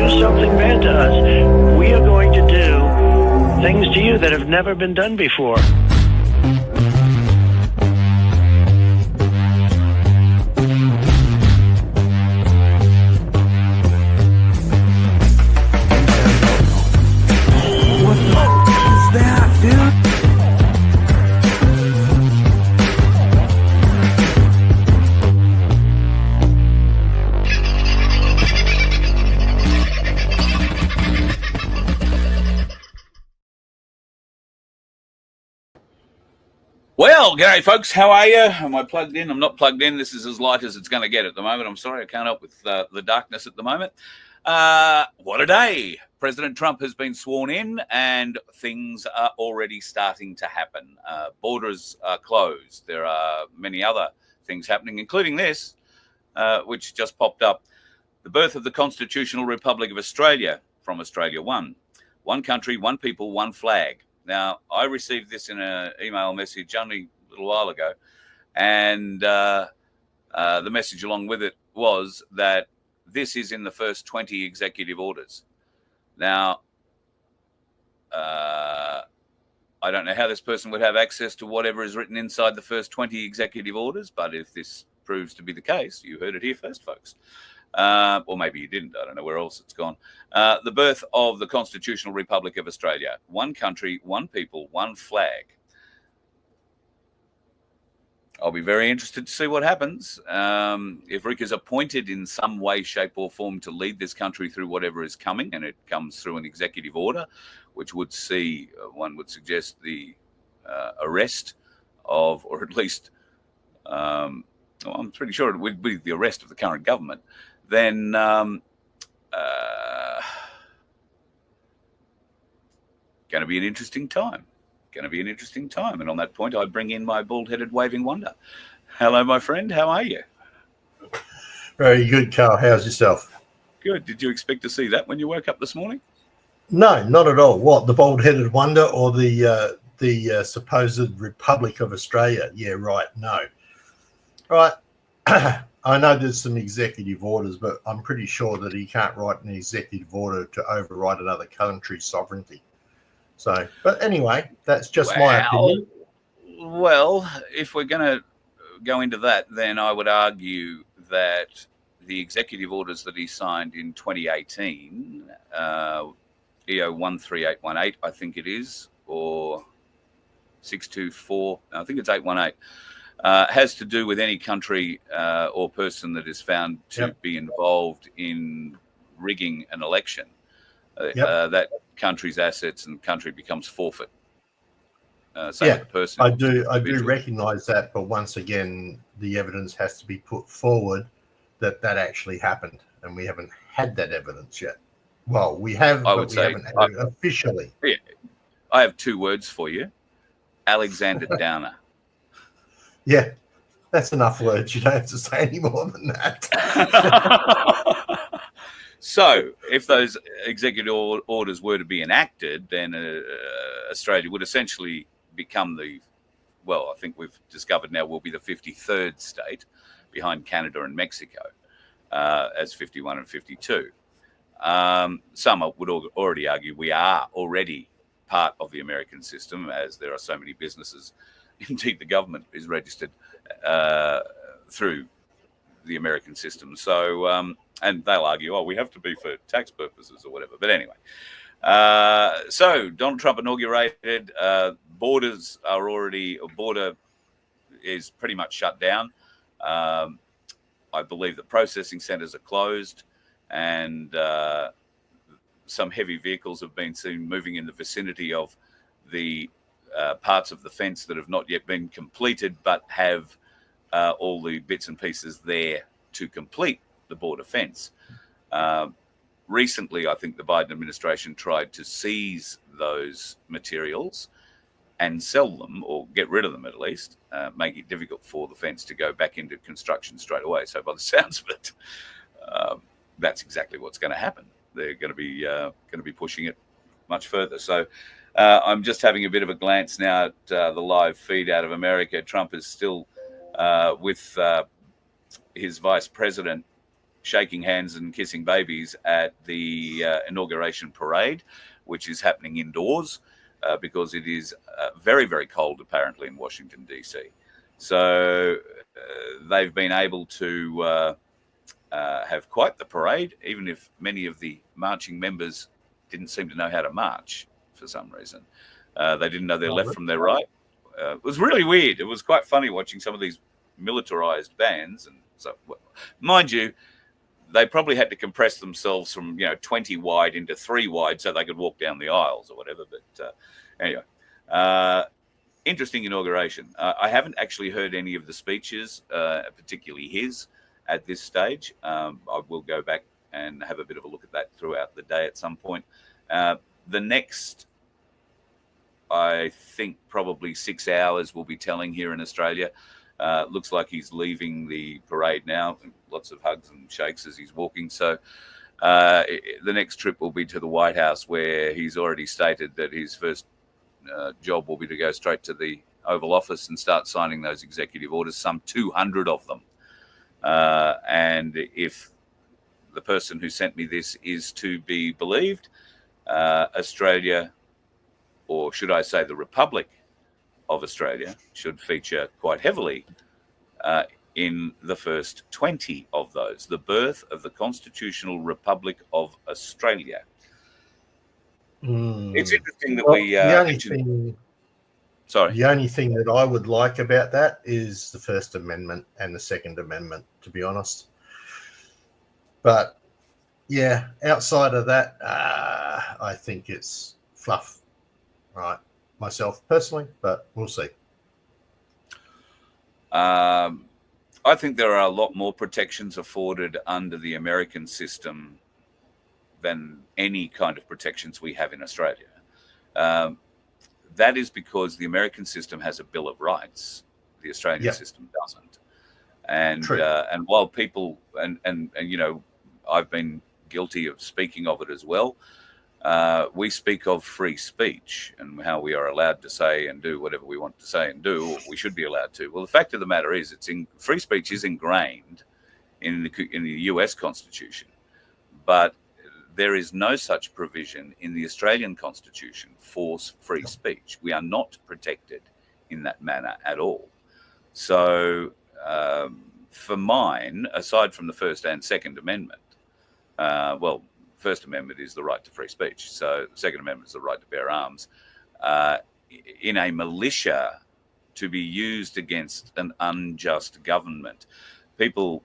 do something bad to us, we are going to do things to you that have never been done before. Well, g'day folks, how are you? Am I plugged in? I'm not plugged in. This is as light as it's going to get at the moment. I'm sorry, I can't help with the darkness at the moment. What a day. President Trump has been sworn in and things are already starting to happen. Borders are closed. There are many other things happening, including this, which just popped up. The birth of the Constitutional Republic of Australia from Australia One. One country, one people, one flag. Now, I received this in an email message only a little while ago, and the message along with it was that this is in the first 20 executive orders. Now, I don't know how this person would have access to whatever is written inside the first 20 executive orders, but if this proves to be the case, you heard it here first, folks. Or maybe you didn't. I don't know where else it's gone. The birth of the Constitutional Republic of Australia. One country, one people, one flag. I'll be very interested to see what happens. If Rick is appointed in some way, shape or form to lead this country through whatever is coming, and it comes through an executive order, which would see, one would suggest, the arrest of, or at least, well, I'm pretty sure it would be the arrest of the current government, then going to be an interesting time. And on that point, I bring in my bald-headed waving wonder. Hello, my friend. How are you? Very good, Carl. How's yourself? Good. Did you expect to see that when you woke up this morning? No, not at all. What, the bald-headed wonder or the supposed Republic of Australia? Yeah, right. No. Right. I know there's some executive orders, but I'm pretty sure that he can't write an executive order to override another country's sovereignty. So, but anyway, that's just my opinion. Well, if we're going to go into that, then I would argue that the executive orders that he signed in 2018, EO 13818, I think it is, or 624, I think it's 818. Has to do with any country or person that is found to be involved in rigging an election. That country's assets and country becomes forfeit. The person. I do recognise that, but once again, the evidence has to be put forward that actually happened, and we haven't had that evidence yet. Well, we have, but we haven't had it officially. Yeah, I have two words for you: Alexander Downer. Yeah, that's enough words. You don't have to say any more than that. So, if those executive orders were to be enacted, then Australia would essentially become I think we've discovered now will be the 53rd state behind Canada and Mexico as 51 and 52. Some would already argue we are already part of the American system, as there are so many businesses. Indeed, the government is registered through the American system. So, and they'll argue, we have to be for tax purposes or whatever. But anyway, so Donald Trump inaugurated. Border is pretty much shut down. I believe the processing centres are closed, and some heavy vehicles have been seen moving in the vicinity of the parts of the fence that have not yet been completed, but have all the bits and pieces there to complete the border fence. Recently, I think the Biden administration tried to seize those materials and sell them, or get rid of them at least, make it difficult for the fence to go back into construction straight away. So by the sounds of it, that's exactly what's going to happen. They're going to be pushing it much further. So I'm just having a bit of a glance now at the live feed out of America. Trump is still with his vice president shaking hands and kissing babies at the inauguration parade, which is happening indoors because it is very, very cold, apparently, in Washington, D.C. So they've been able to have quite the parade, even if many of the marching members didn't seem to know how to march for some reason. They didn't know their left from their right. It was really weird. It was quite funny watching some of these militarized bands. And so, mind you, they probably had to compress themselves from 20 wide into 3 wide so they could walk down the aisles or whatever. But anyway, interesting inauguration. I haven't actually heard any of the speeches, particularly his, at this stage. I will go back and have a bit of a look at that throughout the day at some point. The next, I think, probably 6 hours will be telling here in Australia. Looks like he's leaving the parade now. Lots of hugs and shakes as he's walking. So the next trip will be to the White House, where he's already stated that his first job will be to go straight to the Oval Office and start signing those executive orders, some 200 of them. And if the person who sent me this is to be believed, Australia, or should I say the Republic of Australia, should feature quite heavily in the first 20 of those. The birth of the Constitutional Republic of Australia. It's interesting that the only thing that I would like about that is the First Amendment and the Second Amendment, to be honest. But yeah, outside of that, I think it's fluff, right? Myself personally, but we'll see. I think there are a lot more protections afforded under the American system than any kind of protections we have in Australia. That is because the American system has a Bill of Rights. The Australian system doesn't. And while people and I've been guilty of speaking of it as well. We speak of free speech and how we are allowed to say and do whatever we want to say and do, or we should be allowed to. Well, the fact of the matter is, free speech is ingrained in the US Constitution, but there is no such provision in the Australian Constitution for free speech. We are not protected in that manner at all. So for mine, aside from the First and Second Amendment, First Amendment is the right to free speech. So the Second Amendment is the right to bear arms. In a militia to be used against an unjust government, people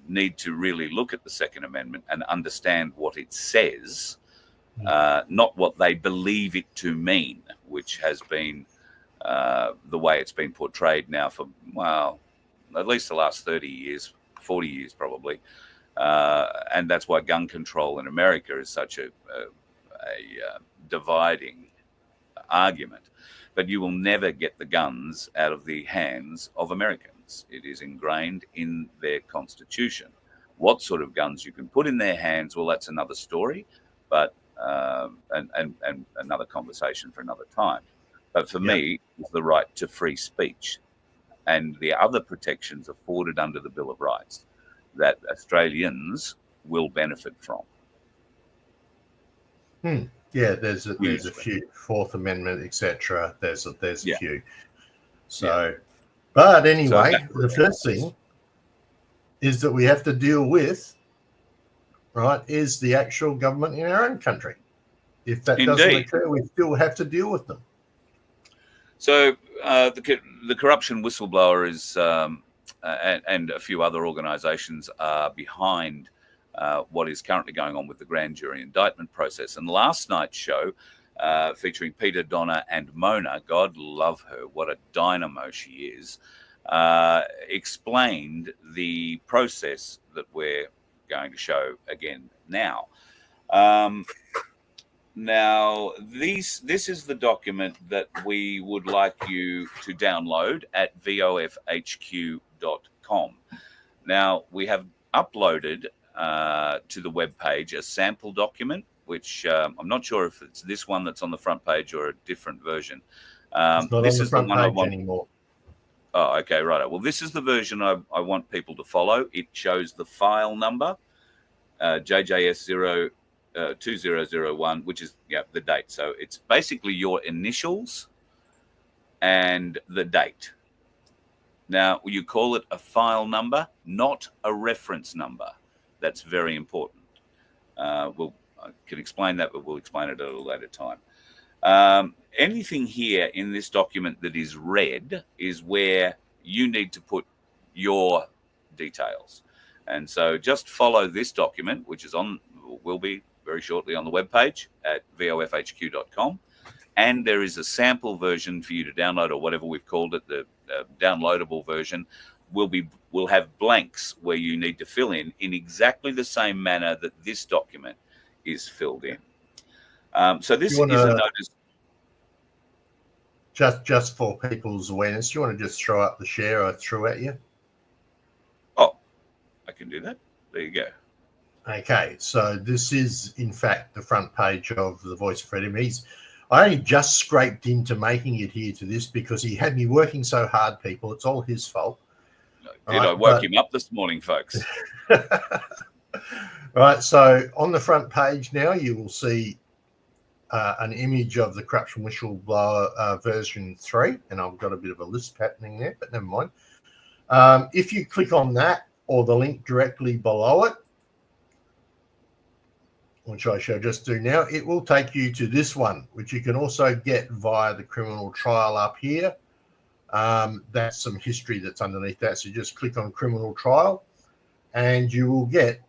need to really look at the Second Amendment and understand what it says, not what they believe it to mean, which has been the way it's been portrayed now for, at least the last 30 years, 40 years probably. And that's why gun control in America is such a dividing argument. But you will never get the guns out of the hands of Americans. It is ingrained in their constitution. What sort of guns you can put in their hands, well, that's another story, but and another conversation for another time. But for me, it's the right to free speech and the other protections afforded under the Bill of Rights that Australians will benefit from. Yeah, there's a few, Fourth Amendment, etc. There's a few. So, but anyway, the first thing is that we have to deal with, right, is the actual government in our own country. If that doesn't occur, we still have to deal with them. So the corruption whistleblower is, and a few other organisations are behind what is currently going on with the grand jury indictment process. And last night's show, featuring Peter, Donna and Mona, God love her, what a dynamo she is, explained the process that we're going to show again now. Now, this is the document that we would like you to download at vofhq.com. Now, we have uploaded to the webpage a sample document, which I'm not sure if it's this one that's on the front page or a different version. It's not this on the is front the one page anymore. Oh, okay, right. Well, this is the version I want people to follow. It shows the file number JJS 2001, which is the date. So it's basically your initials and the date. Now, you call it a file number, not a reference number. That's very important. I can explain that, but we'll explain it at a later time. Anything here in this document that is red is where you need to put your details. And so just follow this document, which will be very shortly on the webpage at vofhq.com. And there is a sample version for you to download, or whatever we've called it, the downloadable version. Will have blanks where you need to fill in exactly the same manner that this document is filled in. So this is a notice. Just for people's awareness, do you want to just throw up the share I threw at you? Oh, I can do that. There you go. Okay, so this is, in fact, the front page of the Voice of Freedom. I only just scraped into making it here to this because he had me working so hard, people. It's all his fault. I woke him up this morning, folks. Right, so on the front page now, you will see an image of the Corruption Whistleblower version 3, and I've got a bit of a lisp happening there, but never mind. If you click on that or the link directly below it, which I shall just do now, it will take you to this one, which you can also get via the criminal trial up here. That's some history that's underneath that. So just click on criminal trial and you will get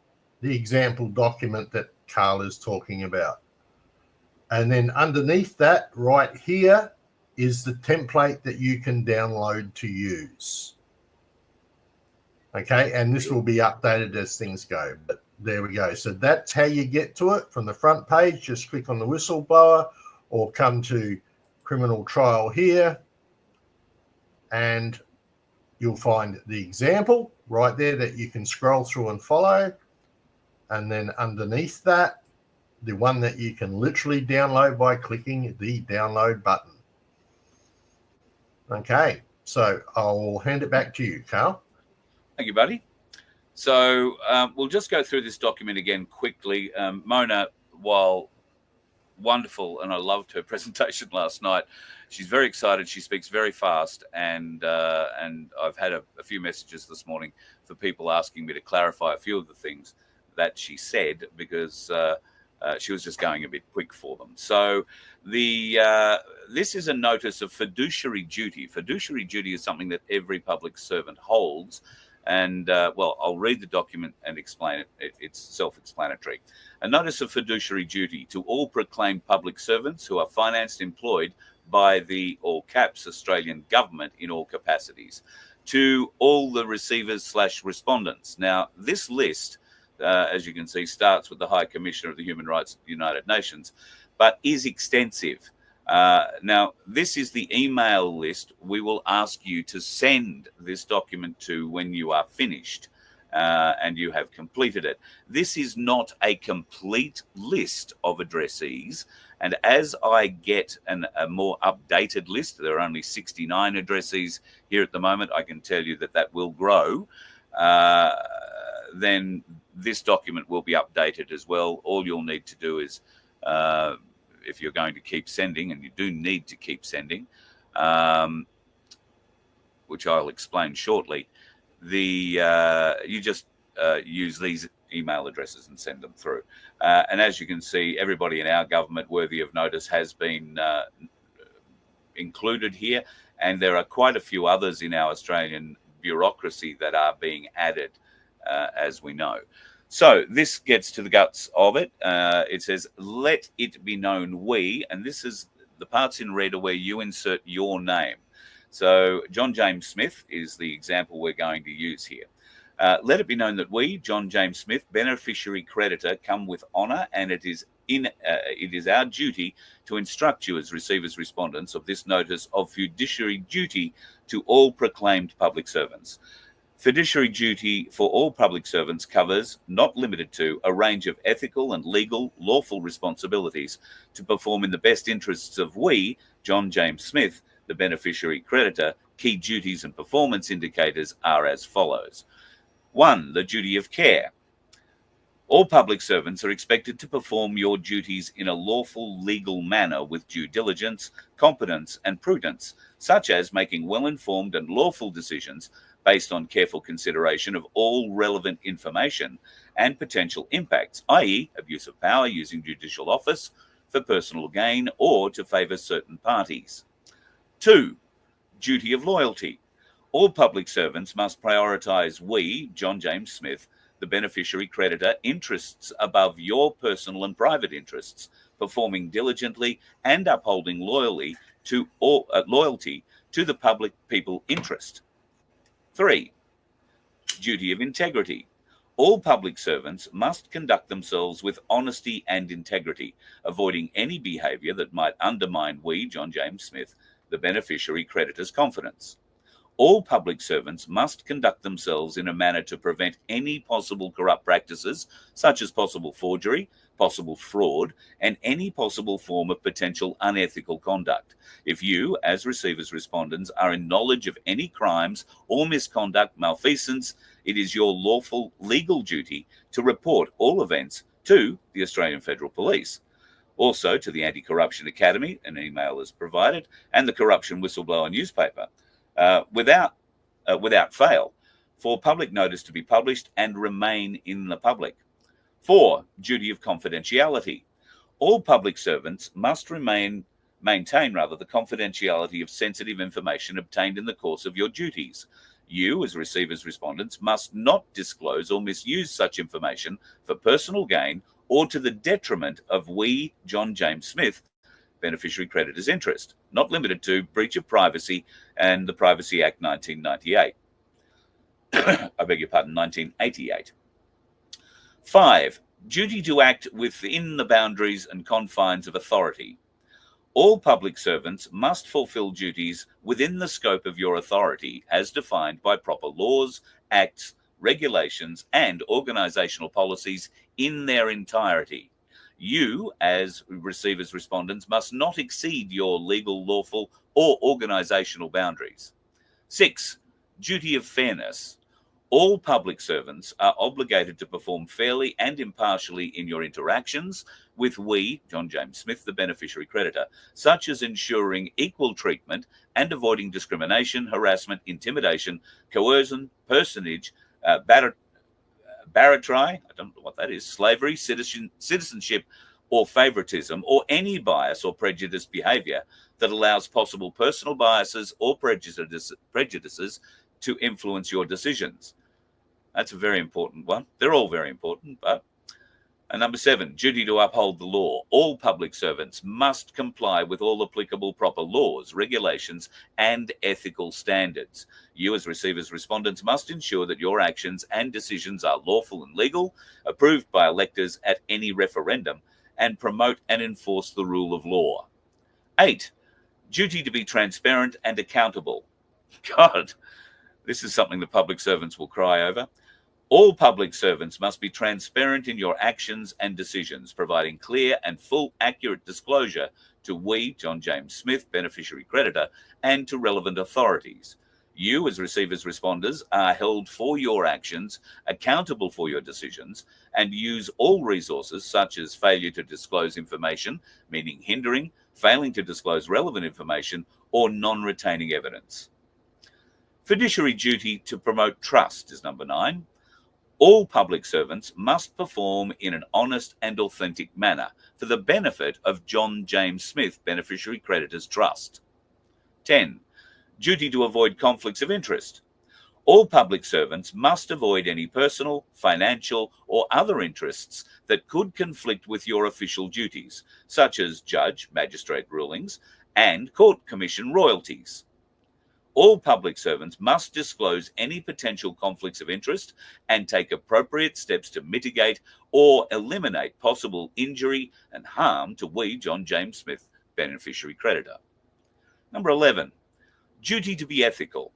the example document that Carl is talking about. And then underneath that right here is the template that you can download to use. Okay, and this will be updated as things go, but there we go. So that's how you get to it from the front page. Just click on the whistleblower or come to criminal trial here and you'll find the example right there that you can scroll through and follow. And then underneath that, the one that you can literally download by clicking the download button. Okay, so I'll hand it back to you, Carl. Thank you, buddy. So we'll just go through this document again quickly. Mona, while wonderful, and I loved her presentation last night, she's very excited. She speaks very fast, and I've had a few messages this morning for people asking me to clarify a few of the things that she said because she was just going a bit quick for them. So this is a notice of fiduciary duty. Fiduciary duty is something that every public servant holds. And, I'll read the document and explain it. It's self-explanatory. A notice of fiduciary duty to all proclaimed public servants who are financed, employed by the, all caps, Australian government in all capacities, to all the receivers/respondents. Now, this list, as you can see, starts with the High Commissioner of the Human Rights of the United Nations, but is extensive. Now, this is the email list we will ask you to send this document to when you are finished and you have completed it. This is not a complete list of addressees. And as I get a more updated list, there are only 69 addressees here at the moment. I can tell you that will grow. Then this document will be updated as well. All you'll need to do is if you're going to keep sending, and you do need to keep sending, which I'll explain shortly, you just use these email addresses and send them through. And as you can see, everybody in our government worthy of notice has been included here, and there are quite a few others in our Australian bureaucracy that are being added, as we know. So this gets to the guts of it. It says, let it be known we, and this is the parts in red are where you insert your name. So John James Smith is the example we're going to use here. Let it be known that we, John James Smith, beneficiary creditor, come with honour, and it is our duty to instruct you as receivers respondents of this notice of fiduciary duty to all proclaimed public servants. Fiduciary duty for all public servants covers, not limited to, a range of ethical and legal lawful responsibilities to perform in the best interests of we, John James Smith, the beneficiary creditor. Key duties and performance indicators are as follows. 1, the duty of care. All public servants are expected to perform your duties in a lawful legal manner with due diligence, competence, and prudence, such as making well-informed and lawful decisions based on careful consideration of all relevant information and potential impacts, i.e., abuse of power using judicial office for personal gain or to favour certain parties. 2. Duty of loyalty. All public servants must prioritise we, John James Smith, the beneficiary creditor, interests above your personal and private interests, performing diligently and upholding loyalty to the public people interest. 3. Duty of integrity. All public servants must conduct themselves with honesty and integrity, avoiding any behaviour that might undermine we, John James Smith, the beneficiary creditor's confidence. All public servants must conduct themselves in a manner to prevent any possible corrupt practices, such as possible forgery, possible fraud, and any possible form of potential unethical conduct. If you, as receivers respondents, are in knowledge of any crimes or misconduct, malfeasance, it is your lawful legal duty to report all events to the Australian Federal Police. Also to the Anti-Corruption Academy, an email is provided, and the Corruption Whistleblower newspaper. Without fail, for public notice to be published and remain in the public. 4. Duty of confidentiality. All public servants must maintain the confidentiality of sensitive information obtained in the course of your duties. You, as receivers respondents, must not disclose or misuse such information for personal gain or to the detriment of we, John James Smith, beneficiary creditor's interest, not limited to breach of privacy and the Privacy Act 1998. I beg your pardon, 1988. 5. Duty to act within the boundaries and confines of authority. All public servants must fulfill duties within the scope of your authority as defined by proper laws, acts, regulations, and organisational policies in their entirety. You, as receivers respondents, must not exceed your legal, lawful, or organisational boundaries. 6. Duty of fairness. All public servants are obligated to perform fairly and impartially in your interactions with we, John James Smith, the beneficiary creditor, such as ensuring equal treatment and avoiding discrimination, harassment, intimidation, coercion, personage, baratry, I don't know what that is, slavery, citizenship, or favoritism, or any bias or prejudiced behaviour that allows possible personal biases or prejudices to influence your decisions. That's a very important one. They're all very important, but... And number 7, duty to uphold the law. All public servants must comply with all applicable proper laws, regulations, and ethical standards. You, as receivers respondents, must ensure that your actions and decisions are lawful and legal, approved by electors at any referendum, and promote and enforce the rule of law. 8, duty to be transparent and accountable. God, this is something the public servants will cry over. All public servants must be transparent in your actions and decisions, providing clear and full accurate disclosure to we, John James Smith, beneficiary creditor, and to relevant authorities. You, as receivers responders, are held for your actions, accountable for your decisions, and use all resources such as failure to disclose information, meaning hindering, failing to disclose relevant information, or non-retaining evidence. Fiduciary duty to promote trust is number 9. All public servants must perform in an honest and authentic manner for the benefit of John James Smith Beneficiary Creditors Trust. 10. Duty to avoid conflicts of interest. All public servants must avoid any personal, financial, or other interests that could conflict with your official duties, such as judge, magistrate rulings, and court commission royalties. All public servants must disclose any potential conflicts of interest and take appropriate steps to mitigate or eliminate possible injury and harm to we, John James Smith, beneficiary creditor. Number 11, duty to be ethical.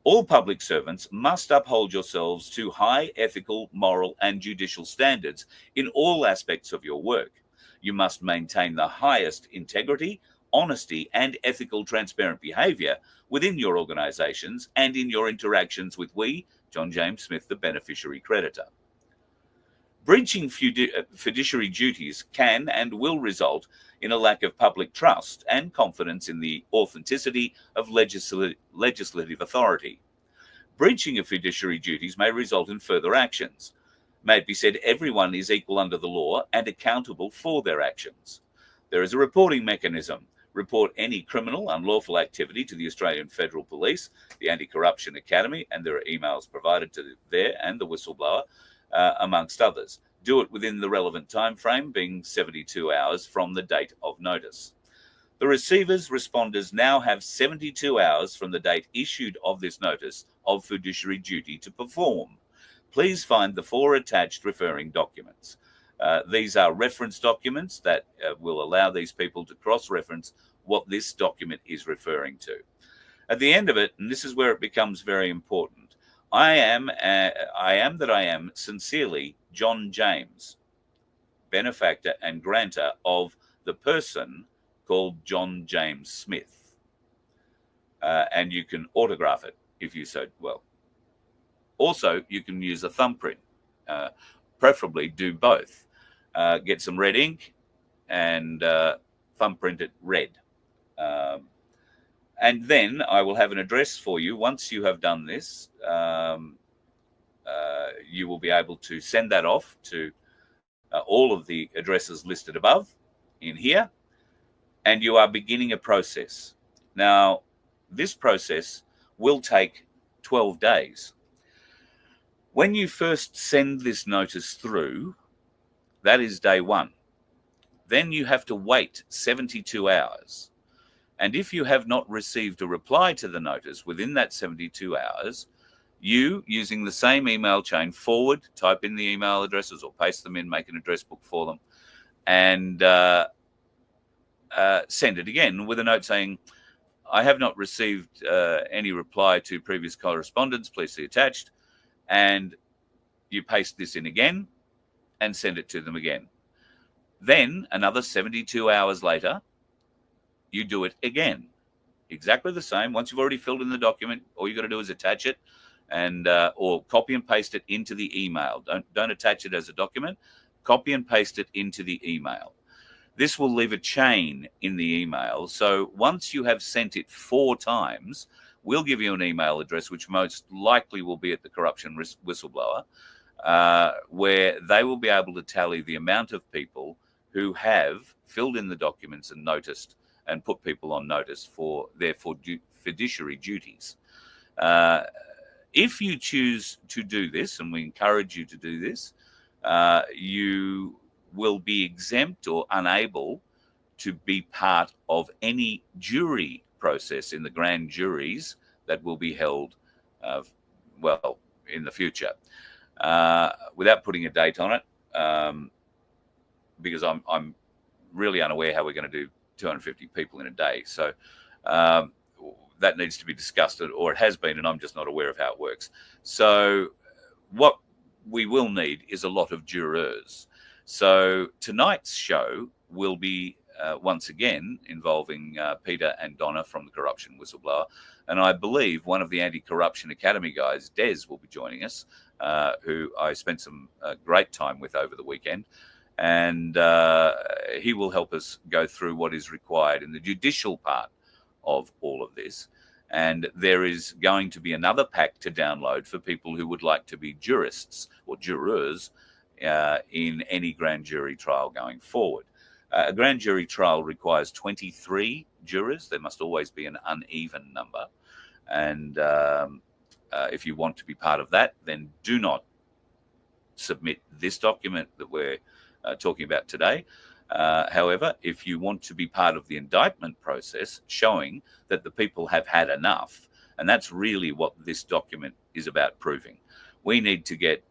All public servants must uphold yourselves to high ethical, moral, and judicial standards in all aspects of your work. You must maintain the highest integrity, honesty, and ethical transparent behaviour within your organisations and in your interactions with we, John James Smith, the beneficiary creditor. Breaching fiduciary duties can and will result in a lack of public trust and confidence in the authenticity of legislative authority. Breaching of fiduciary duties may result in further actions. May it be said, everyone is equal under the law and accountable for their actions. There is a reporting mechanism. Report any criminal, unlawful activity to the Australian Federal Police, the Anti-Corruption Academy, and there are emails provided to there and the whistleblower, amongst others. Do it within the relevant time frame, being 72 hours from the date of notice. The receivers, responders now have 72 hours from the date issued of this notice of fiduciary duty to perform. Please find the 4 attached referring documents. These are reference documents that will allow these people to cross-reference what this document is referring to. At the end of it, and this is where it becomes very important, I am sincerely John James, benefactor and grantor of the person called John James Smith. And you can autograph it if you so well. Also, you can use a thumbprint, preferably do both. Get some red ink and thumbprint it red. And then I will have an address for you. Once you have done this, you will be able to send that off to all of the addresses listed above in here, and you are beginning a process. Now, this process will take 12 days. When you first send this notice through, that is day 1. Then you have to wait 72 hours. And if you have not received a reply to the notice within that 72 hours, you, using the same email chain, type in the email addresses or paste them in, make an address book for them, and send it again with a note saying, I have not received any reply to previous correspondence, please see attached. And you paste this in again and send it to them again. Then another 72 hours later, you do it again. Exactly the same. Once you've already filled in the document, all you got to do is attach it and or copy and paste it into the email. Don't attach it as a document. Copy and paste it into the email. This will leave a chain in the email. So once you have sent it 4 times, we'll give you an email address, which most likely will be at the Corruption Whistleblower, where they will be able to tally the amount of people who have filled in the documents and noticed and put people on notice for their fiduciary duties. If you choose to do this, and we encourage you to do this, you will be exempt or unable to be part of any jury process in the grand juries that will be held, in the future. Without putting a date on it, because I'm really unaware how we're going to do 250 people in a day. So that needs to be discussed, or it has been, and I'm just not aware of how it works. So what we will need is a lot of jurors. So tonight's show will be once again involving Peter and Donna from the Corruption Whistleblower. And I believe one of the Anti-Corruption Academy guys, Des, will be joining us, who I spent some great time with over the weekend. And he will help us go through what is required in the judicial part of all of this. And there is going to be another pack to download for people who would like to be jurists or jurors in any grand jury trial going forward. A grand jury trial requires 23 jurors. There must always be an uneven number. And if you want to be part of that, then do not submit this document that we're talking about today. However, if you want to be part of the indictment process, showing that the people have had enough, and that's really what this document is about proving. We need to get,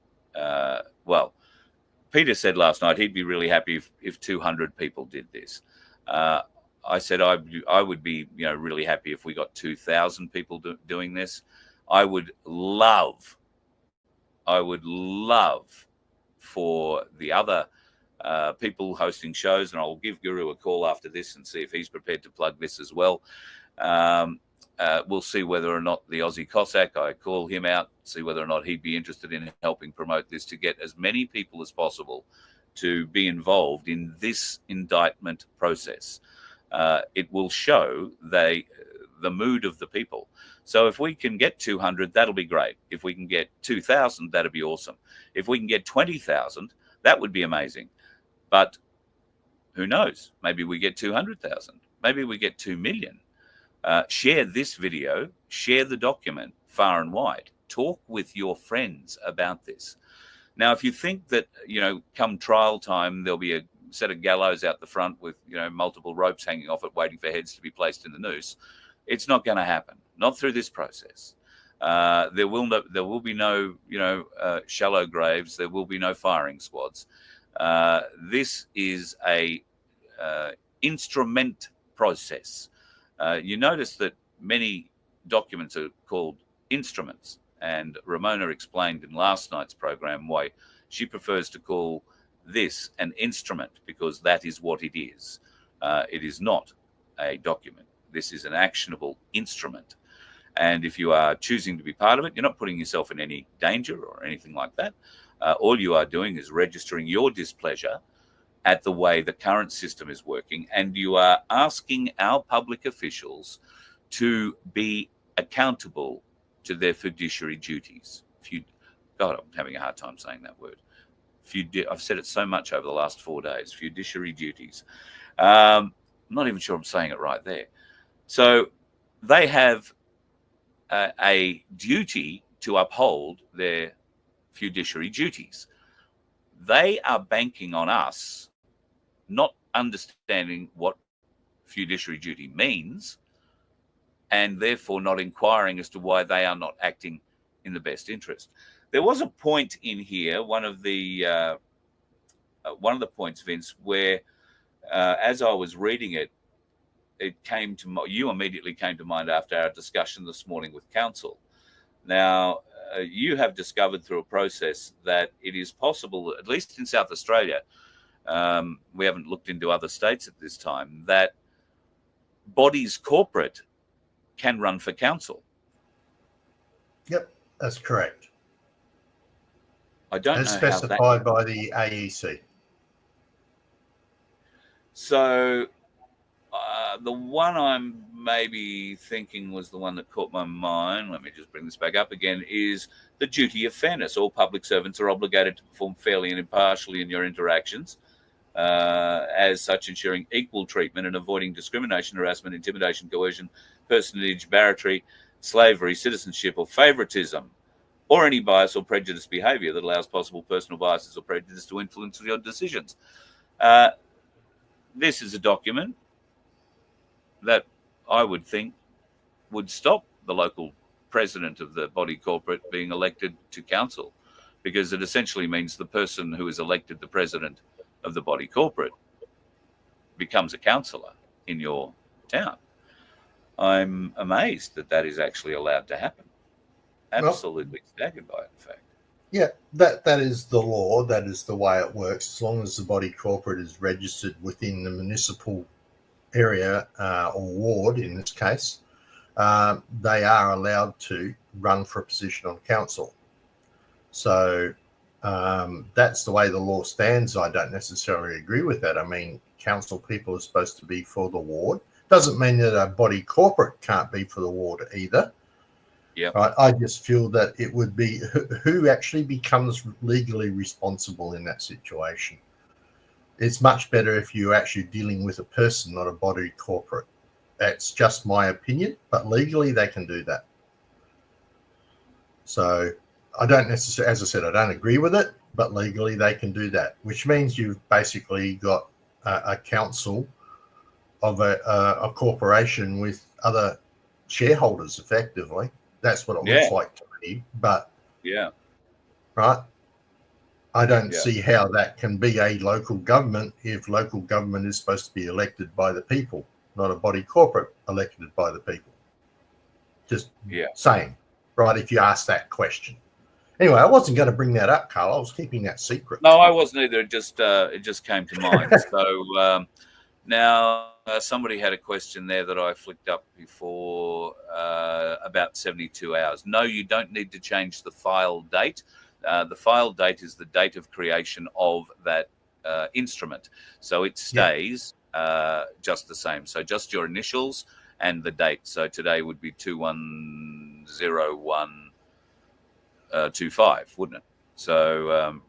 Peter said last night he'd be really happy if 200 people did this. I said I would be really happy if we got 2,000 people doing this. I would love for the other people hosting shows, and I'll give Guru a call after this and see if he's prepared to plug this as well. we'll see whether or not the Aussie Cossack, I call him out, see whether or not he'd be interested in helping promote this to get as many people as possible to be involved in this indictment process. It will show the mood of the people. So if we can get 200, that'll be great. If we can get 2,000, that'd be awesome. If we can get 20,000, that would be amazing. But who knows? Maybe we get 200,000. Maybe we get 2 million. Share this video, share the document far and wide. Talk with your friends about this. Now, if you think that, come trial time, there'll be a set of gallows out the front with, multiple ropes hanging off it, waiting for heads to be placed in the noose, it's not going to happen. Not through this process. There will be no, shallow graves. There will be no firing squads. This is a instrument process. You notice that many documents are called instruments, and Ramona explained in last night's program why she prefers to call this an instrument, because that is what it is. It is not a document. This is an actionable instrument. And if you are choosing to be part of it, you're not putting yourself in any danger or anything like that. All you are doing is registering your displeasure at the way the current system is working, and you are asking our public officials to be accountable to their fiduciary duties. God, I'm having a hard time saying that word. I've said it so much over the last 4 days. Fiduciary duties. I'm not even sure I'm saying it right there. So they have a duty to uphold their fiduciary duties. They are banking on us not understanding what fiduciary duty means, and therefore not inquiring as to why they are not acting in the best interest. There was a point in here, one of the points, Vince, where as I was reading it, you immediately came to mind after our discussion this morning with council. Now, you have discovered through a process that it is possible, at least in South Australia, we haven't looked into other states at this time, that bodies corporate can run for council. Yep, that's correct. I don't as know specified by the AEC. So the one I'm maybe thinking was the one that caught my mind, let me just bring this back up again, is the duty of fairness. All public servants are obligated to perform fairly and impartially in your interactions, as such ensuring equal treatment and avoiding discrimination, harassment, intimidation, coercion, personage, barratry, slavery, citizenship, or favoritism, or any bias or prejudice behavior that allows possible personal biases or prejudice to influence your decisions. This is a document that I would think would stop the local president of the body corporate being elected to council, because it essentially means the person who is elected the president of the body corporate becomes a councillor in your town. I'm amazed that that is actually allowed to happen. Absolutely staggered by it, in fact. Yeah, that is the law. That is the way it works. As long as the body corporate is registered within the municipal area or ward, in this case, they are allowed to run for a position on council. So that's the way the law stands. I don't necessarily agree with that. I mean, council people are supposed to be for the ward. Doesn't mean that a body corporate can't be for the ward either. Yeah. Right. I just feel that it would be who actually becomes legally responsible in that situation. It's much better if you're actually dealing with a person, not a body corporate. That's just my opinion, but legally they can do that. So I don't necessarily, as I said, I don't agree with it, but legally they can do that, which means you've basically got a council of a corporation with other shareholders, effectively. That's what it looks like to me. But right, I don't see how that can be a local government if local government is supposed to be elected by the people, not a body corporate elected by the people. Just saying, right? If you ask that question. Anyway, I wasn't going to bring that up, Carl. I was keeping that secret. No, I wasn't either. It just came to mind. So Now, somebody had a question there that I flicked up before about 72 hours. No, you don't need to change the file date. The file date is the date of creation of that instrument. So it stays just the same. So just your initials and the date. So today would be 210125, wouldn't it? So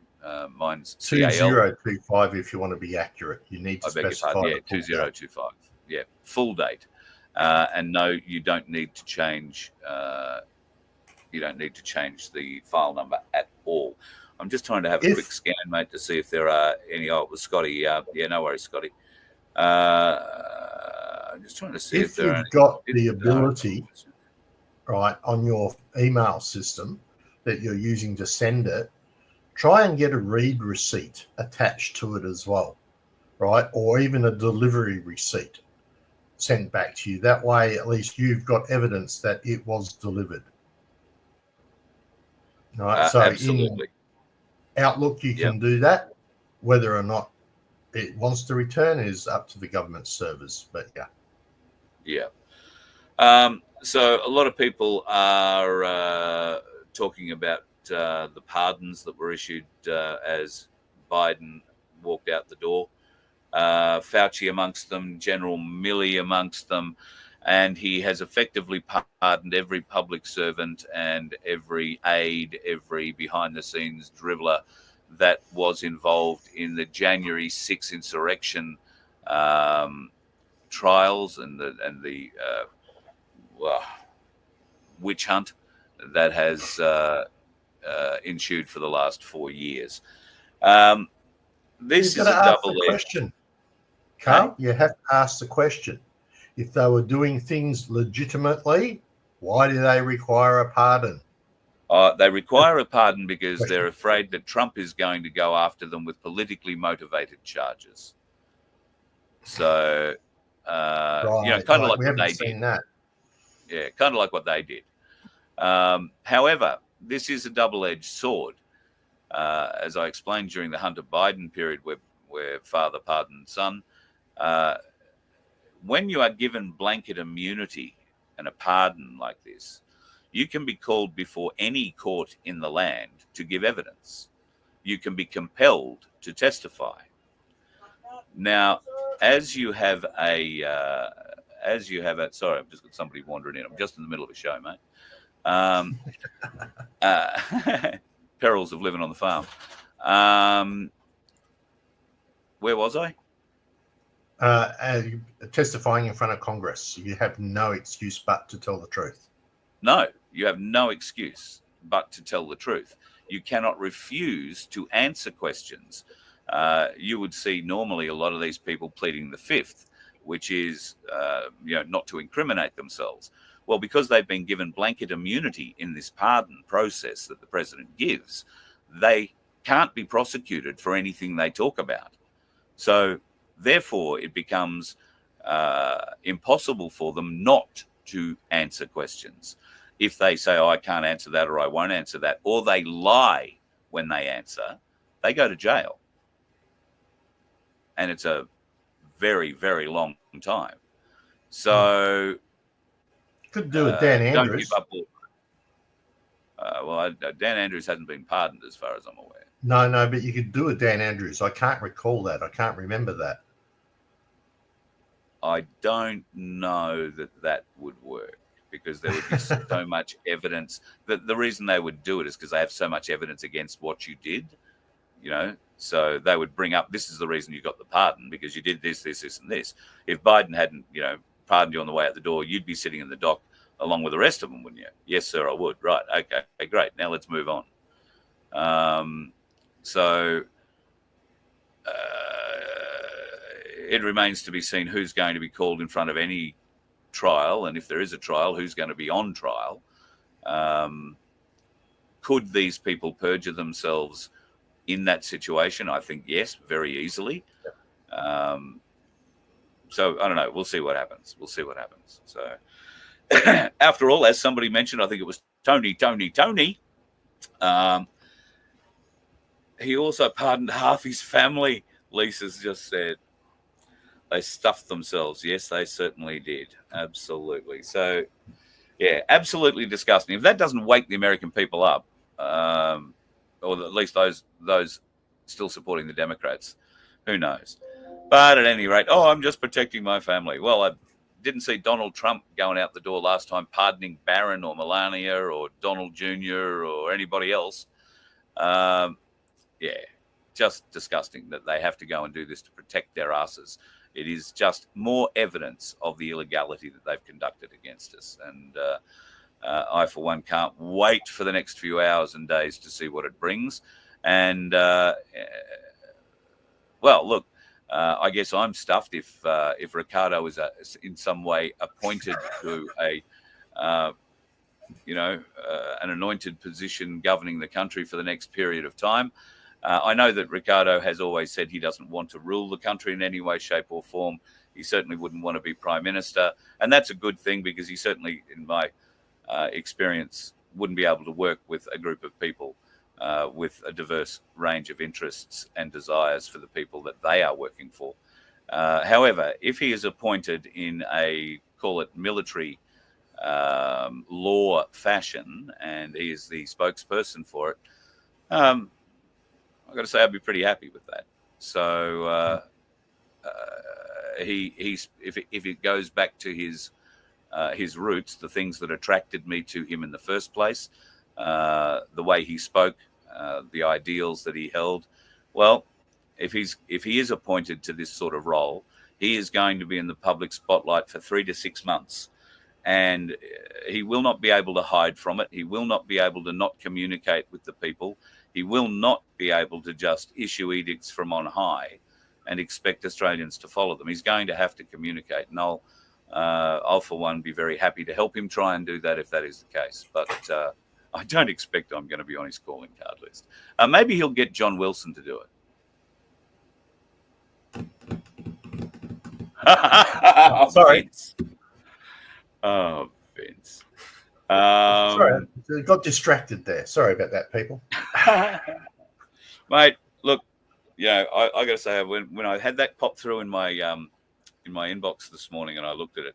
mine's CAL. 2025 if you want to be accurate. You need to specify. Yeah, 2025. Yeah, full date. And no, you don't need to change. You don't need to change the file number at all. I'm just trying to have a quick scan, mate, to see if there are any. Oh, it was Scotty. Yeah, no worries, Scotty. I'm just trying to see if there are. If you've got the ability, right, on your email system that you're using to send it, try and get a read receipt attached to it as well, right? Or even a delivery receipt sent back to you. That way, at least you've got evidence that it was delivered. Right. So absolutely. In Outlook, you can do that. Whether or not it wants to return is up to the government servers. But yeah. So a lot of people are talking about the pardons that were issued as Biden walked out the door. Fauci amongst them, General Milley amongst them, and he has effectively pardoned every public servant and every aide, every behind-the-scenes dribbler that was involved in the January 6th insurrection trials and the witch hunt that has ensued for the last 4 years. This is a double-edged question. Carl, you have to ask the question. If they were doing things legitimately, why do they require a pardon? They require a pardon because they're afraid that Trump is going to go after them with politically motivated charges. So, kind of like what they did. Yeah, kind of like what they did. However, this is a double-edged sword. As I explained during the Hunter Biden period where father pardoned son, when you are given blanket immunity and a pardon like this, you can be called before any court in the land to give evidence. You can be compelled to testify. Now, as you have a, sorry, I've just got somebody wandering in. I'm just in the middle of a show, mate. Perils of living on the farm. Where was I? Testifying in front of Congress. You have no excuse but to tell the truth. No, you have no excuse but to tell the truth. You cannot refuse to answer questions. You would see normally a lot of these people pleading the fifth, which is, not to incriminate themselves. Well, because they've been given blanket immunity in this pardon process that the president gives, they can't be prosecuted for anything they talk about. So, therefore, it becomes impossible for them not to answer questions. If they say, I can't answer that, or I won't answer that, or they lie when they answer, they go to jail. And it's a very, very long time. So... Could do it, Dan Andrews. Don't give up. Dan Andrews hasn't been pardoned as far as I'm aware. No, but you could do a Dan Andrews. I can't recall that. I can't remember that. I don't know that would work because there would be so much evidence. The reason they would do it is because they have so much evidence against what you did, So they would bring up, this is the reason you got the pardon, because you did this, this, this, and this. If Biden hadn't, pardoned you on the way out the door, you'd be sitting in the dock along with the rest of them, wouldn't you? Yes, sir, I would. Right. Okay, great. Now let's move on. It remains to be seen who's going to be called in front of any trial, and if there is a trial, who's going to be on trial. Could these people perjure themselves in that situation? I think yes, very easily. So I don't know. We'll see what happens. So after all, as somebody mentioned, I think it was Tony. He also pardoned half his family, Lisa's just said. They stuffed themselves. Yes, they certainly did. Absolutely. So, yeah, absolutely disgusting. If that doesn't wake the American people up, or at least those still supporting the Democrats, who knows? But at any rate, I'm just protecting my family. Well, I didn't see Donald Trump going out the door last time pardoning Barron or Melania or Donald Jr. or anybody else. Yeah, just disgusting that they have to go and do this to protect their asses. It is just more evidence of the illegality that they've conducted against us. And I, for one, can't wait for the next few hours and days to see what it brings. And, well, look, I guess I'm stuffed if Ricardo is in some way appointed to an anointed position governing the country for the next period of time. I know that Ricardo has always said he doesn't want to rule the country in any way, shape or form. He certainly wouldn't want to be prime minister. And that's a good thing because he certainly, in my experience, wouldn't be able to work with a group of people with a diverse range of interests and desires for the people that they are working for. However, if he is appointed in a, call it military law fashion, and he is the spokesperson for it, I've got to say I'd be pretty happy with that. So if it goes back to his roots, the things that attracted me to him in the first place, the way he spoke, the ideals that he held, well, if he is appointed to this sort of role, he is going to be in the public spotlight for 3 to 6 months. And he will not be able to hide from it. He will not be able to not communicate with the people. He will not be able to just issue edicts from on high and expect Australians to follow them. He's going to have to communicate. And I'll for one, be very happy to help him try and do that if that is the case. But I don't expect I'm going to be on his calling card list. Maybe he'll get John Wilson to do it. Sorry. Vince. Oh, Vince. Sorry, I got distracted there. Sorry about that, people. Mate, look, I got to say, when I had that pop through in my inbox this morning and I looked at it,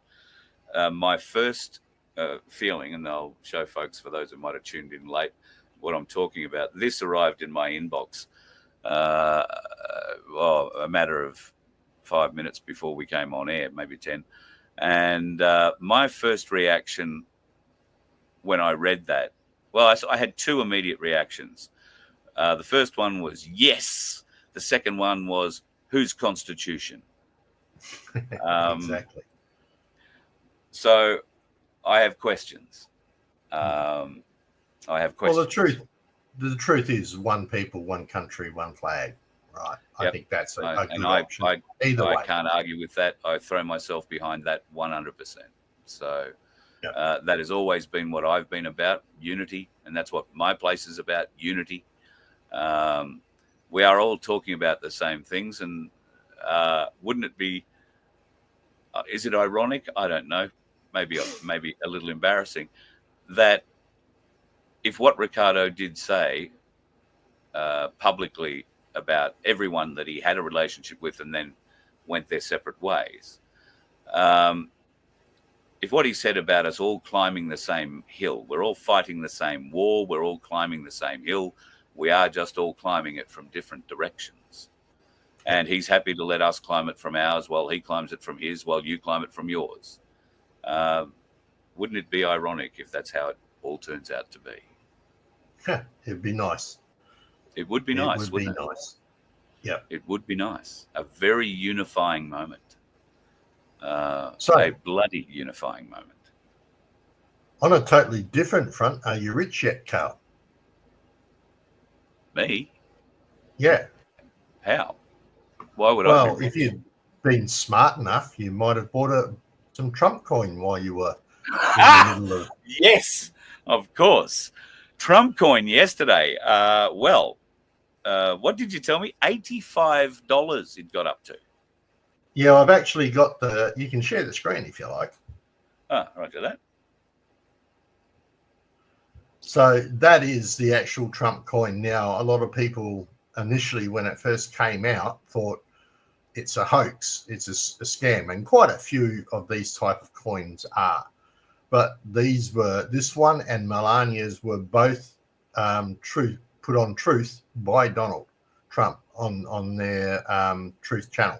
my first feeling, and I'll show folks, for those who might have tuned in late, what I'm talking about. This arrived in my inbox a matter of 5 minutes before we came on air, maybe 10. And my first reaction when I read that, well, I had two immediate reactions. The first one was yes. The second one was, whose constitution? Exactly. So I have questions. Well, the truth is one people, one country, one flag. Right. Yep. I think that's a good I option. Either way. I can't argue with that. I throw myself behind that 100%. So that has always been what I've been about, unity. And that's what my place is about, unity. We are all talking about the same things. And wouldn't it be, is it ironic? I don't know. Maybe a little embarrassing that if what Ricardo did say publicly about everyone that he had a relationship with and then went their separate ways, if what he said about us all climbing the same hill, we're all fighting the same war, we're all climbing the same hill, we are just all climbing it from different directions. And he's happy to let us climb it from ours while he climbs it from his, while you climb it from yours. Wouldn't it be ironic if that's how it all turns out to be? It'd be nice. It would be nice, wouldn't it? Nice. Yeah. It would be nice. A very unifying moment. A bloody unifying moment. On a totally different front, are you rich yet, Carl? Me? Yeah. How? Why would I? Well, if you'd been smart enough, you might have bought some Trump coin while you were in the middle of... Yes, of course. Trump coin yesterday. What did you tell me? $85 it got up to. Yeah, I've actually got you can share the screen if you like. Roger that. So that is the actual Trump coin now. A lot of people initially, when it first came out, thought it's a hoax. It's a scam, and quite a few of these type of coins are. But this one and Melania's were both put on Truth by Donald Trump on their Truth channel.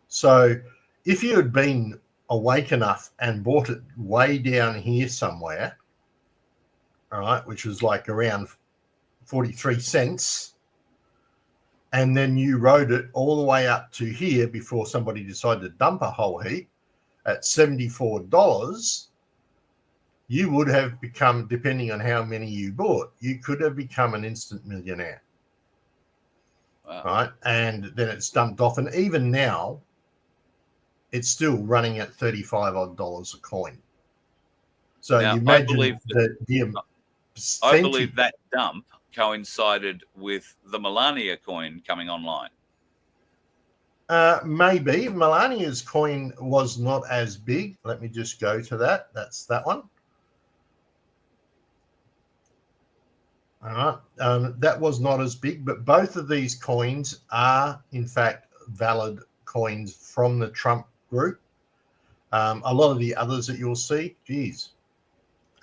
So if you had been awake enough and bought it way down here somewhere, all right, which was like around 43 cents, and then you rode it all the way up to here before somebody decided to dump a whole heap at $74, you would have become, depending on how many you bought, you could have become an instant millionaire. Wow. Right? And then it's dumped off. And even now, it's still running at $35 odd a coin. So Now, you imagine I believe that dump coincided with the Melania coin coming online. Maybe. Melania's coin was not as big. Let me just go to that. That's that one. All right. That was not as big, but both of these coins are, in fact, valid coins from the Trump group. A lot of the others that you'll see, geez.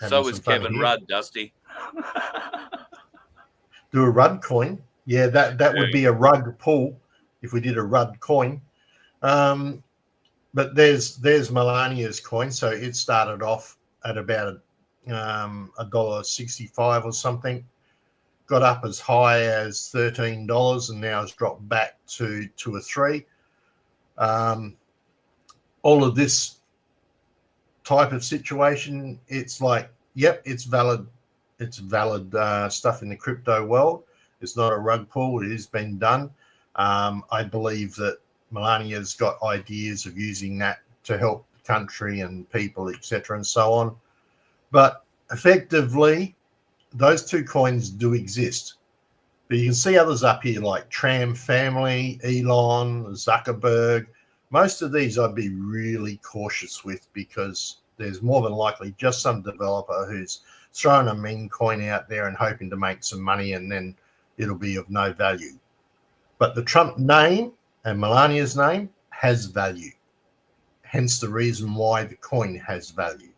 So is Kevin Rudd, Dusty. Do a Rudd coin. Yeah, that would be a Rudd pull if we did a Rudd coin. But there's Melania's coin. So it started off at about $1.65 or something. Got up as high as $13 and now it's dropped back to 2 or 3. All of this type of situation, it's like, yep, it's valid. It's valid stuff in the crypto world. It's not a rug pull. It has been done. I believe that Melania's got ideas of using that to help the country and people, etc., and so on. But effectively, those two coins do exist. But you can see others up here like Tram Family, Elon, Zuckerberg. Most of these I'd be really cautious with because there's more than likely just some developer who's throwing a meme coin out there and hoping to make some money, and then it'll be of no value. But the Trump name and Melania's name has value. Hence the reason why the coin has value.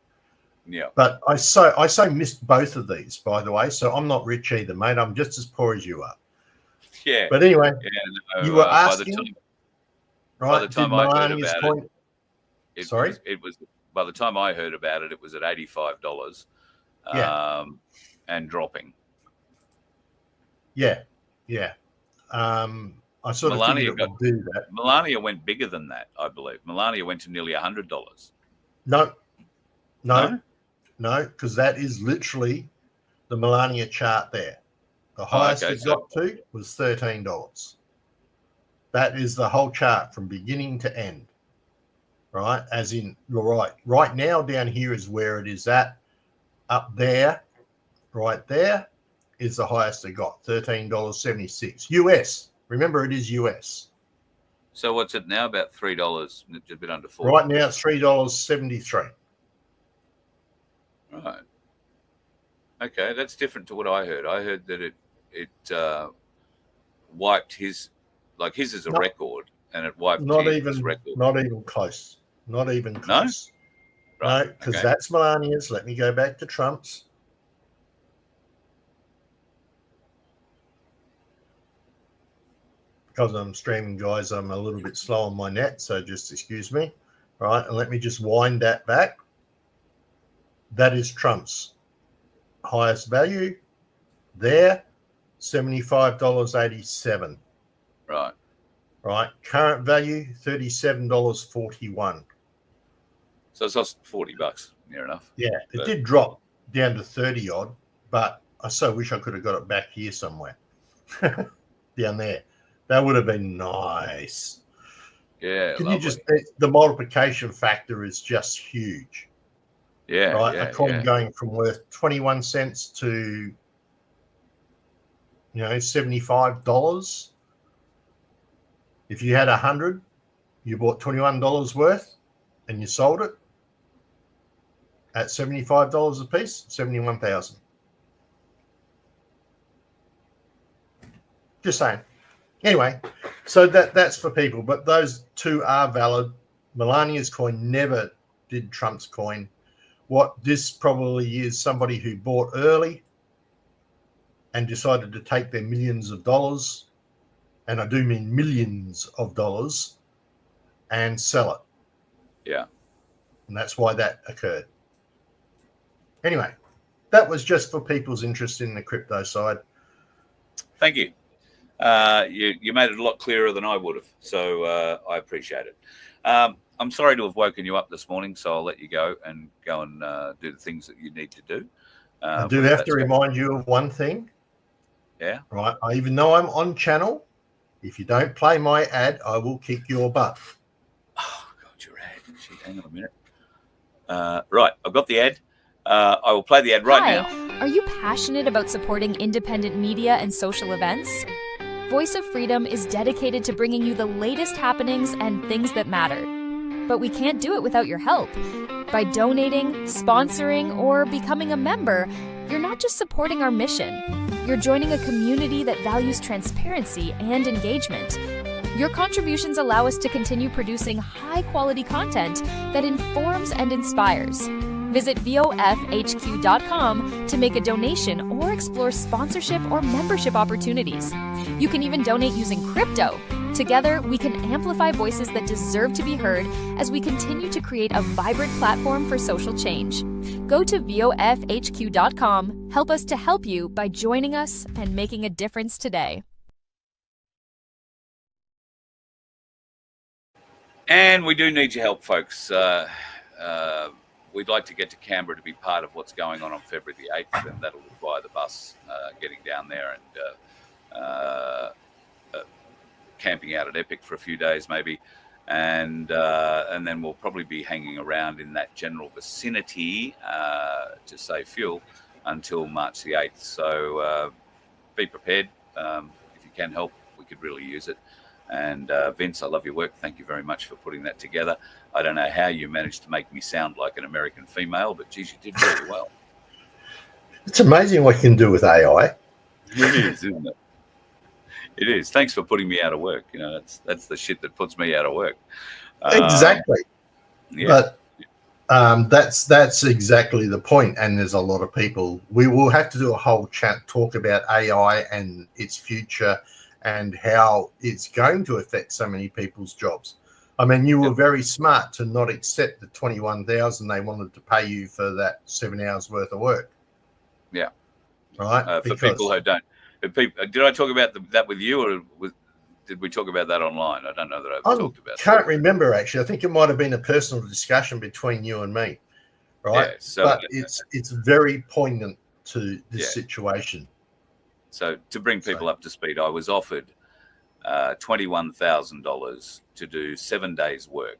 Yeah. But I so missed both of these, by the way. So I'm not rich either, mate. I'm just as poor as you are. Yeah. But anyway, yeah, no, you were asking. By the time I heard about it, it was by the time I heard about it, it was at $85. Yeah. And dropping. Yeah. I sort of figured it would do that. Melania went bigger than that, I believe. Melania went to nearly $100. No, because that is literally the Melania chart there. The highest it got to was $13. That is the whole chart from beginning to end, right? As in, you're right. Right now, down here is where it is at. Up there, right there, is the highest it got, $13.76 US. Remember, it is US. So what's it now? About $3, a bit under $4. Right now, it's $3.73. Right. Okay, that's different to what I heard. I heard that it wiped his, like his is a record, and it wiped his record. Not even close. Not even close. No, because that's Melania's. Let me go back to Trump's. Because I'm streaming, guys, I'm a little bit slow on my net, so just excuse me. Right, and let me just wind that back. That is Trump's highest value there, $75.87. Right. Current value, $37.41. So it's lost $40, near enough. Yeah, it did drop down to 30 odd, but I so wish I could have got it back here somewhere. Down there. That would have been nice. Yeah. Can you just, the multiplication factor is just huge. Yeah. Right. Yeah, a coin going from worth 21 cents to, $75. If you had 100, you bought $21 worth and you sold it at $75 a piece, 71,000. Just saying. Anyway, So that's for people, but those two are valid. Melania's coin never did Trump's coin. What this probably is somebody who bought early and decided to take their millions of dollars, and I do mean millions of dollars, and sell it. Yeah. And that's why that occurred. Anyway, that was just for people's interest in the crypto side. Thank you. You made it a lot clearer than I would have, so I appreciate it. I'm sorry to have woken you up this morning, so I'll let you go and do the things that you need to do. I do have to remind you of one thing. Yeah. Right. Even though I'm on channel, if you don't play my ad, I will kick your butt. Oh, God, your ad. Shit, hang on a minute. Right, I've got the ad. I will play the ad right now. Are you passionate about supporting independent media and social events? Voice of Freedom is dedicated to bringing you the latest happenings and things that matter. But we can't do it without your help. By donating, sponsoring, or becoming a member, you're not just supporting our mission. You're joining a community that values transparency and engagement. Your contributions allow us to continue producing high-quality content that informs and inspires. Visit VOFHQ.com to make a donation or explore sponsorship or membership opportunities. You can even donate using crypto. Together, we can amplify voices that deserve to be heard as we continue to create a vibrant platform for social change. Go to VOFHQ.com. Help us to help you by joining us and making a difference today. And we do need your help, folks. We'd like to get to Canberra to be part of what's going on February the 8th, and that'll require the bus getting down there and camping out at Epic for a few days maybe. And then we'll probably be hanging around in that general vicinity to save fuel until March the 8th. So be prepared. If you can help, we could really use it. And Vince, I love your work. Thank you very much for putting that together. I don't know how you managed to make me sound like an American female, but geez, you did really well. It's amazing what you can do with AI. It is, isn't it? It is. Thanks for putting me out of work. You know, that's the shit that puts me out of work. Exactly. Yeah. But that's exactly the point. And there's a lot of people. We will have to do a whole talk about AI and its future and how it's going to affect so many people's jobs. I mean, you were very smart to not accept the $21,000 they wanted to pay you for that 7 hours worth of work. Yeah. Right. For people who don't. Did I talk about that with you, or did we talk about that online? I don't know that I've talked about that. I can't remember, actually. I think it might have been a personal discussion between you and me. Right. Yeah, but it's very poignant to this situation. So to bring people up to speed, I was offered $21,000 to do 7 days work,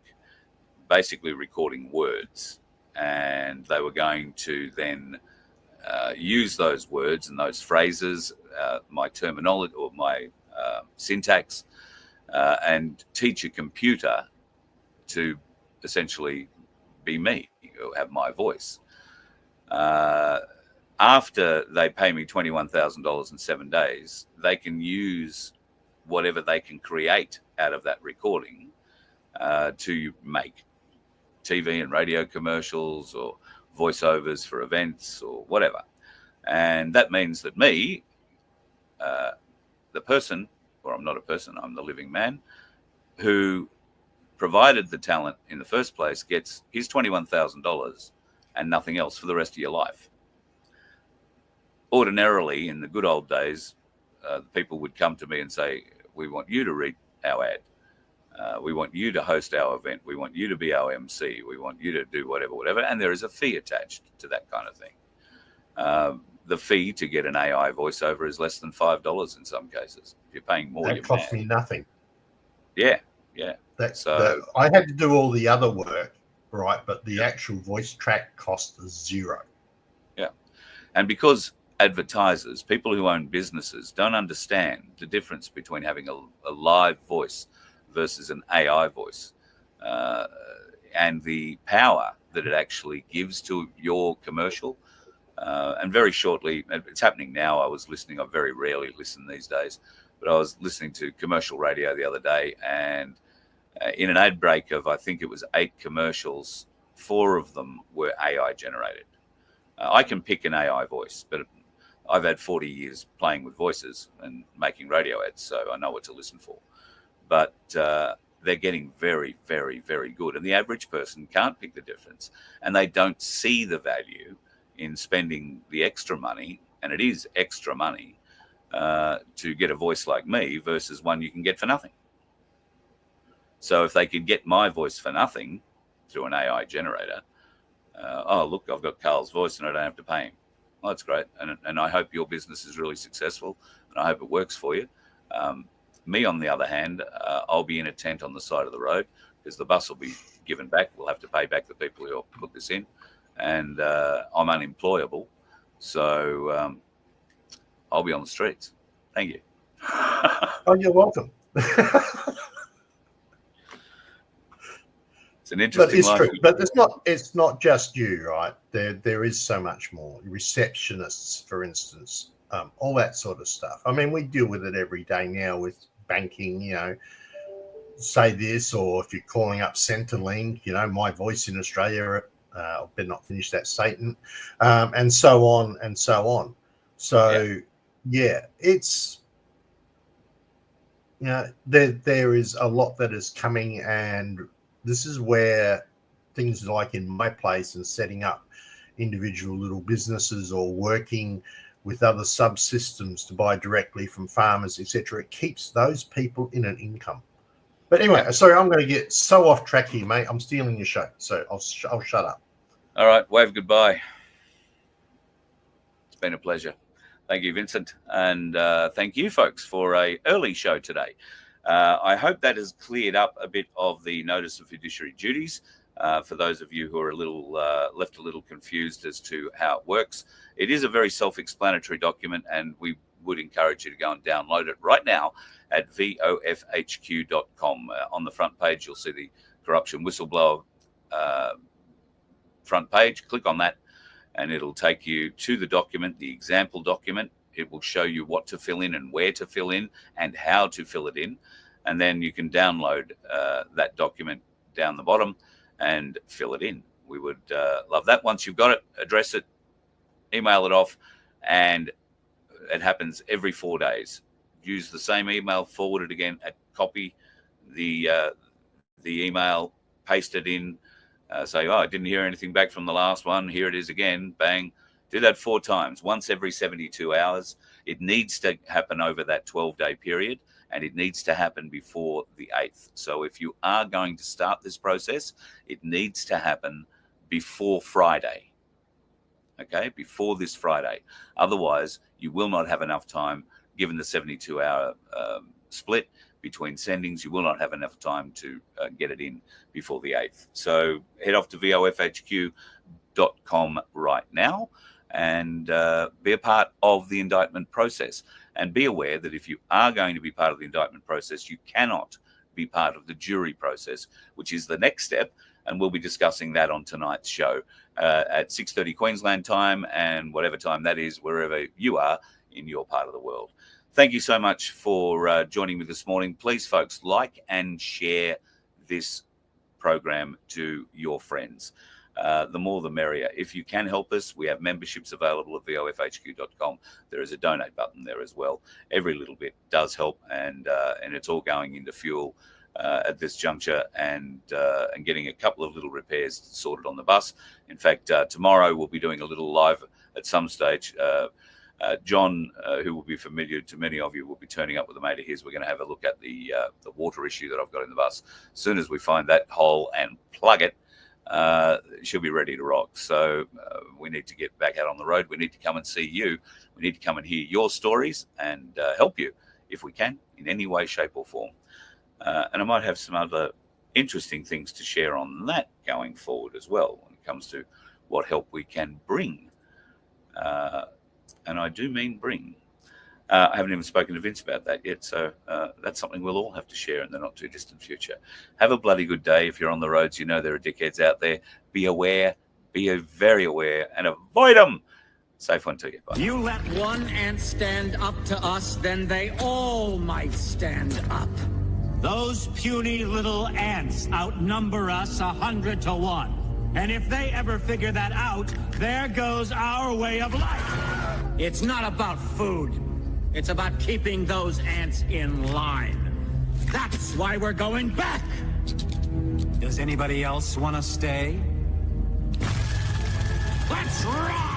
basically recording words. And they were going to then use those words and those phrases, my terminology or my syntax, and teach a computer to essentially be me, or have my voice. After they pay me $21,000 in 7 days, they can use whatever they can create out of that recording to make TV and radio commercials or voiceovers for events or whatever. And that means that me, the person, or I'm not a person, I'm the living man, who provided the talent in the first place, gets his $21,000 and nothing else for the rest of your life. Ordinarily, in the good old days, people would come to me and say, we want you to read our ad. We want you to host our event. We want you to be our MC. We want you to do whatever. And there is a fee attached to that kind of thing. The fee to get an AI voiceover is less than $5 in some cases. If you're paying more, that cost me nothing. Yeah. I had to do all the other work, right? But the actual voice track cost is $0. Yeah. And because advertisers, people who own businesses, don't understand the difference between having a live voice versus an AI voice, and the power that it actually gives to your commercial. And very shortly, it's happening now. I was listening. I very rarely listen these days, but I was listening to commercial radio the other day, and in an ad break of, I think it was 8 commercials, 4 of them were AI generated. I can pick an AI voice, but I've had 40 years playing with voices and making radio ads, so I know what to listen for. But they're getting very, very, very good. And the average person can't pick the difference. And they don't see the value in spending the extra money, and it is extra money, to get a voice like me versus one you can get for nothing. So if they could get my voice for nothing through an AI generator, oh, look, I've got Carl's voice and I don't have to pay him. Well, that's great. And I hope your business is really successful, and I hope it works for you. Me, on the other hand, I'll be in a tent on the side of the road because the bus will be given back. We'll have to pay back the people who put this in. And I'm unemployable. So I'll be on the streets. Thank you. Oh, you're welcome. It's an interesting life. True. But it's not just you, right? There is so much more. Receptionists, for instance, all that sort of stuff. I mean, we deal with it every day now with banking, say this, or if you're calling up Centrelink, my voice in Australia, I better not finish that statement, and so on and so on. So, yeah it's, there is a lot that is coming, and this is where things like in my place and setting up individual little businesses or working with other subsystems to buy directly from farmers, etc. It keeps those people in an income. But anyway, sorry, I'm going to get so off track here, mate. I'm stealing your show, so I'll shut up. All right, wave goodbye. It's been a pleasure. Thank you, Vincent. And thank you, folks, for an early show today. I hope that has cleared up a bit of the notice of fiduciary duties for those of you who are left a little confused as to how it works. It is a very self-explanatory document, and we would encourage you to go and download it right now at vofhq.com. On the front page, you'll see the corruption whistleblower front page. Click on that, and it'll take you to the document, the example document. It will show you what to fill in and where to fill in and how to fill it in. And then you can download that document down the bottom and fill it in. We would love that. Once you've got it, address it, email it off, and it happens every 4 days. Use the same email, forward it again, copy the email, paste it in, say, I didn't hear anything back from the last one. Here it is again, bang. Do that 4 times, once every 72 hours. It needs to happen over that 12-day period, and it needs to happen before the 8th. So if you are going to start this process, it needs to happen before Friday, okay, before this Friday. Otherwise, you will not have enough time, given the 72-hour split between sendings. You will not have enough time to get it in before the 8th. So head off to vofhq.com right now and be a part of the indictment process. And be aware that if you are going to be part of the indictment process, you cannot be part of the jury process, which is the next step. And we'll be discussing that on tonight's show at 6:30 Queensland time, and whatever time that is, wherever you are in your part of the world. Thank you so much for joining me this morning. Please, folks, like and share this program to your friends. The more the merrier. If you can help us, we have memberships available at vofhq.com. There is a donate button there as well. Every little bit does help, and it's all going into fuel at this juncture, and getting a couple of little repairs sorted on the bus. In fact, tomorrow we'll be doing a little live at some stage. John, who will be familiar to many of you, will be turning up with a mate of his. We're going to have a look at the water issue that I've got in the bus. As soon as we find that hole and plug it, she'll be ready to rock. So we need to get back out on the road. We need to come and see you. We need to come and hear your stories and help you if we can in any way, shape or form. And I might have some other interesting things to share on that going forward as well when it comes to what help we can bring. And I do mean bring. I haven't even spoken to Vince about that yet, so that's something we'll all have to share in the not too distant future. Have a bloody good day. If you're on the roads, there are dickheads out there. Be aware, be very aware, and avoid them. Safe one to you. Bye. You let one ant stand up to us, then they all might stand up. Those puny little ants outnumber us 100 to 1. And if they ever figure that out, there goes our way of life. It's not about food. It's about keeping those ants in line. That's why we're going back. Does anybody else want to stay? Let's rock!